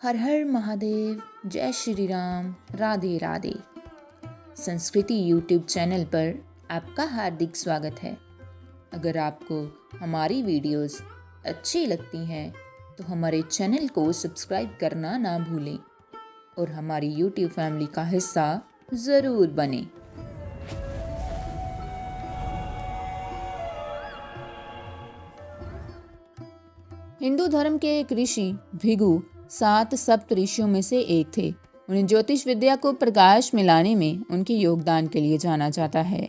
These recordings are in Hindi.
हर हर महादेव, जय श्री राम, राधे राधे। संस्कृति यूट्यूब चैनल पर आपका हार्दिक स्वागत है। अगर आपको हमारी वीडियोस अच्छी लगती हैं तो हमारे चैनल को सब्सक्राइब करना ना भूलें और हमारी यूट्यूब फैमिली का हिस्सा ज़रूर बने। हिंदू धर्म के एक ऋषि भृगु 7 सप्त ऋषियों में से एक थे। उन्हें ज्योतिष विद्या को प्रकाश में लाने में उनके योगदान के लिए जाना जाता है।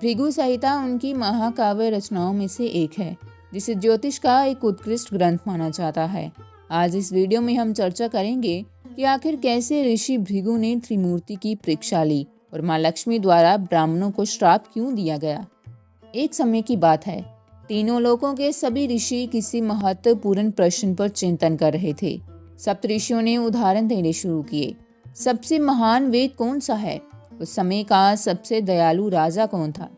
भृगु संहिता उनकी महाकाव्य रचनाओं में से एक है, जिसे ज्योतिष का एक उत्कृष्ट ग्रंथ माना जाता है। आज इस वीडियो में हम चर्चा करेंगे कि आखिर कैसे ऋषि भृगु ने त्रिमूर्ति की परीक्षा ली और माँ लक्ष्मी द्वारा ब्राह्मणों को श्राप क्यों दिया गया। एक समय की बात है, तीनों लोकों के सभी ऋषि किसी महत्वपूर्ण प्रश्न पर चिंतन कर रहे थे। सप्तऋषियों ने उदाहरण देने शुरू किए। सबसे महान वेद कौन सा है? उस समय का सबसे दयालु राजा कौन था?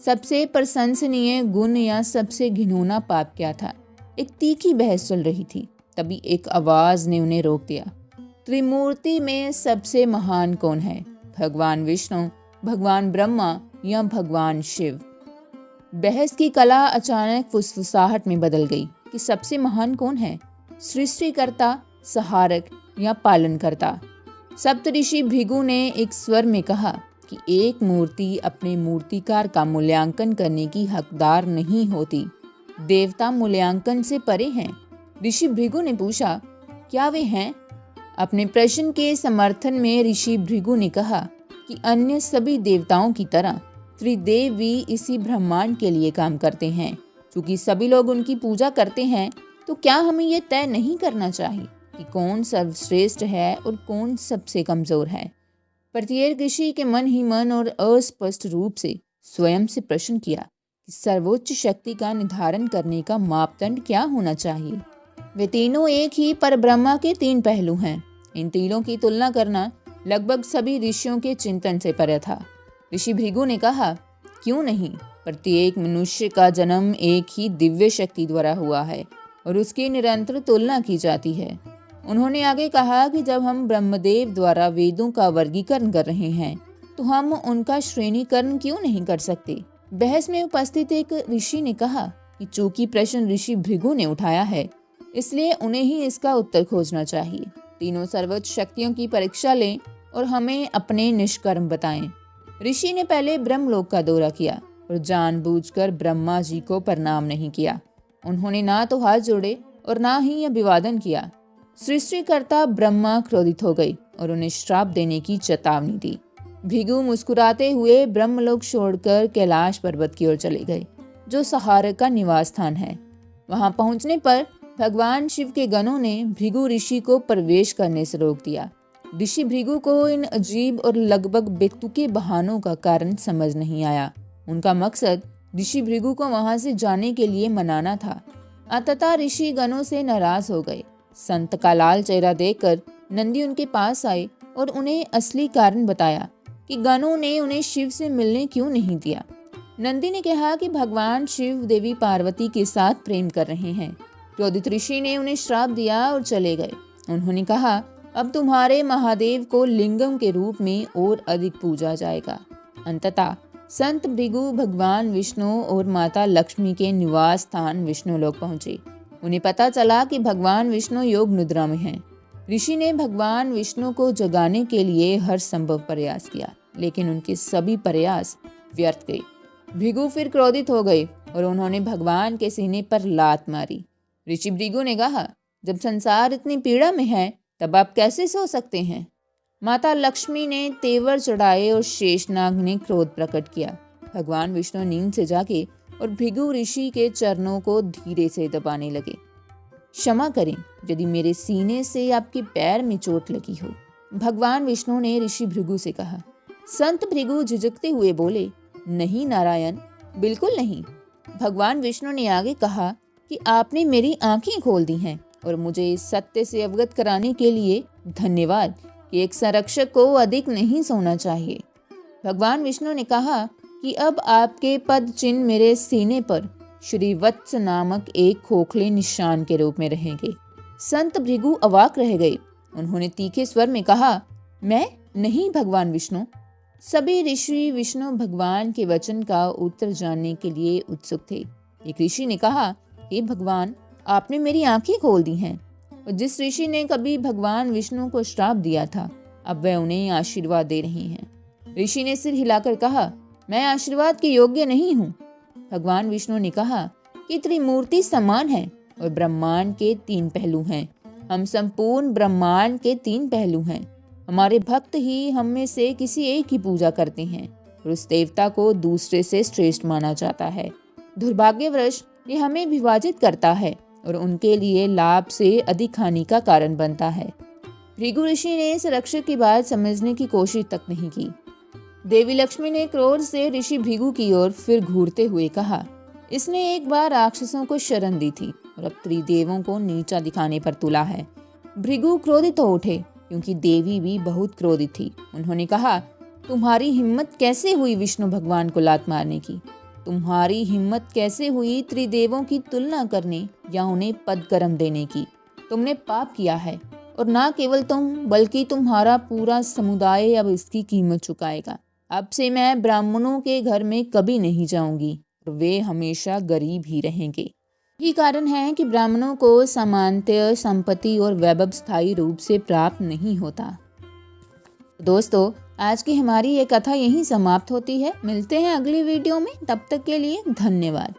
सबसे प्रशंसनीय गुण या सबसे घिनौना पाप क्या था? एक तीखी बहस चल रही थी। तभी एक आवाज ने उन्हें रोक दिया। त्रिमूर्ति में सबसे महान कौन है? भगवान विष्णु, भगवान ब्रह्मा या भगवान शिव? बहस की कला अचानक फुसफुसाहट में बदल गई कि सबसे महान कौन है? सृष्टिकर्ता, सहारक या पालनकर्ता? सप्तऋषि भृगु ने एक स्वर में कहा कि एक मूर्ति अपने मूर्तिकार का मूल्यांकन करने की हकदार नहीं होती। देवता मूल्यांकन से परे हैं। ऋषि भृगु ने पूछा, क्या वे हैं? अपने प्रश्न के समर्थन में ऋषि भृगु ने कहा कि अन्य सभी देवताओं की तरह त्रिदेव भी इसी ब्रह्मांड के लिए काम करते हैं। चूंकि सभी लोग उनकी पूजा करते हैं, तो क्या हमें यह तय नहीं करना चाहिए कि कौन सर्वश्रेष्ठ है और कौन सबसे कमजोर है? प्रत्येक ऋषि के मन ही मन और अस्पष्ट रूप से स्वयं से प्रश्न किया कि सर्वोच्च शक्ति का निर्धारण करने का मापदंड क्या होना चाहिए। वे तीनों एक ही परब्रह्मा के 3 पहलू हैं। इन तीनों की तुलना करना लगभग सभी ऋषियों के चिंतन से परे था। ऋषि भृगु ने कहा, क्यों नहीं? प्रत्येक मनुष्य का जन्म एक ही दिव्य शक्ति द्वारा हुआ है और उसकी निरंतर तुलना की जाती है। उन्होंने आगे कहा कि जब हम ब्रह्मदेव द्वारा वेदों का वर्गीकरण कर रहे हैं, तो हम उनका श्रेणीकरण क्यों नहीं कर सकते? बहस में उपस्थित एक ऋषि ने कहा कि चूंकि प्रश्न ऋषि भृगु ने उठाया है, इसलिए उन्हें ही इसका उत्तर खोजना चाहिए। तीनों सर्वोच्च शक्तियों की परीक्षा लें और हमें अपने निष्कर्म बताएं। ऋषि ने पहले ब्रह्मलोक का दौरा किया और जानबूझकर ब्रह्मा जी को प्रणाम नहीं किया। उन्होंने ना तो हाथ जोड़े और ना ही अभिवादन किया। सृष्टिकर्ता ब्रह्मा क्रोधित हो गई और उन्हें श्राप देने की चेतावनी दी। भृगु मुस्कुराते हुए ब्रह्मलोक छोड़कर कैलाश पर्वत की ओर चले गए, जो सहारक का निवास स्थान है। वहां पहुंचने पर भगवान शिव के गणों ने भृगु ऋषि को प्रवेश करने से रोक दिया। ऋषि भृगु को इन अजीब और लगभग बेतुके बहानों का कारण समझ नहीं आया। उनका मकसद ऋषि भृगु को वहां से जाने के लिए मनाना था। अंततः ऋषि गणों से नाराज हो गए। संत का लाल चेहरा देखकर नंदी उनके पास आए और उन्हें असली कारण बताया कि गणों ने उन्हें शिव से मिलने क्यों नहीं दिया। नंदी ने कहा कि भगवान शिव देवी पार्वती के साथ प्रेम कर रहे हैं। क्रोधित ऋषि ने उन्हें श्राप दिया और चले गए। उन्होंने कहा, अब तुम्हारे महादेव को लिंगम के रूप में और अधिक पूजा जाएगा। अंततः संत भृगु भगवान विष्णु और माता लक्ष्मी के निवास स्थान विष्णुलोक पहुंचे। उन्हें पता चला कि भगवान विष्णु योग निद्रा में हैं। ऋषि ने भगवान विष्णु को जगाने के लिए हर संभव प्रयास किया, लेकिन उनके सभी प्रयास व्यर्थ गए। भृगु फिर क्रोधित हो गए और उन्होंने भगवान के सीने पर लात मारी। ऋषि भृगु ने कहा, जब संसार इतनी पीड़ा में है, तब आप कैसे सो सकते हैं? माता लक्ष्मी ने तेवर चढ़ाए और शेषनाग ने क्रोध प्रकट किया। भगवान विष्णु नींद से जागे और भृगु ऋषि के चरणों को धीरे से दबाने लगे। क्षमा करें यदि मेरे सीने से आपके पैर में चोट लगी हो, भगवान विष्णु ने ऋषि भृगु से कहा। संत भृगु झिझकते हुए बोले, नहीं नारायण, बिल्कुल नहीं। भगवान विष्णु ने आगे कहा कि आपने मेरी आंखें खोल दी हैं और मुझे इस सत्य से अवगत कराने के लिए धन्यवाद कि एक संरक्षक को अधिक नहीं सोना चाहिए। भगवान विष्णु ने कहा कि अब आपके पद चिन्ह मेरे सीने पर श्रीवत्स नामक एक खोखले निशान के रूप में रहेंगे। संत भृगु अवाक रह गए। उन्होंने तीखे स्वर में कहा, मैं नहीं भगवान विष्णु। सभी ऋषि विष्णु भगवान के वचन का उत्तर जानने के लिए उत्सुक थे। एक ऋषि ने कहा, हे भगवान, आपने मेरी आंखें खोल दी हैं। और जिस ऋषि ने कभी भगवान विष्णु को श्राप दिया था, अब वह उन्हें आशीर्वाद दे रहे हैं। ऋषि ने सिर हिलाकर कहा, मैं आशीर्वाद के योग्य नहीं हूँ। भगवान विष्णु ने कहा कि त्रिमूर्ति समान है और ब्रह्मांड के 3 पहलू हैं। हम संपूर्ण ब्रह्मांड के 3 पहलू हैं। हमारे भक्त ही हम में से किसी एक की पूजा करते हैं और उस देवता को दूसरे से श्रेष्ठ माना जाता है। दुर्भाग्यवश ये हमें विभाजित करता है और उनके लिए लाभ से अधिक हानि का कारण बनता है। भृगु ऋषि ने इस रक्षक की बात समझने की कोशिश तक नहीं की। देवी लक्ष्मी ने क्रोध से ऋषि भृगु की ओर फिर घूरते हुए कहा, इसने एक बार राक्षसों को शरण दी थी और अब त्रिदेवों को नीचा दिखाने पर तुला है। भृगु क्रोधित हो उठे क्योंकि देवी भी बहुत क्रोधित थी। उन्होंने कहा, तुम्हारी हिम्मत कैसे हुई विष्णु भगवान को लात मारने की? तुम्हारी हिम्मत कैसे हुई त्रिदेवों की तुलना करने या उन्हें पद कर्म देने की? तुमने पाप किया है और ना केवल तुम बल्कि तुम्हारा पूरा समुदाय अब इसकी कीमत चुकाएगा। अब से मैं ब्राह्मणों के घर में कभी नहीं जाऊंगी और वे हमेशा गरीब ही रहेंगे। यही कारण है कि ब्राह्मणों को सामान्यतः संपत्ति और वैभव स्थायी रूप से प्राप्त नहीं होता। दोस्तों, आज की हमारी ये कथा यहीं समाप्त होती है। मिलते हैं अगली वीडियो में, तब तक के लिए धन्यवाद।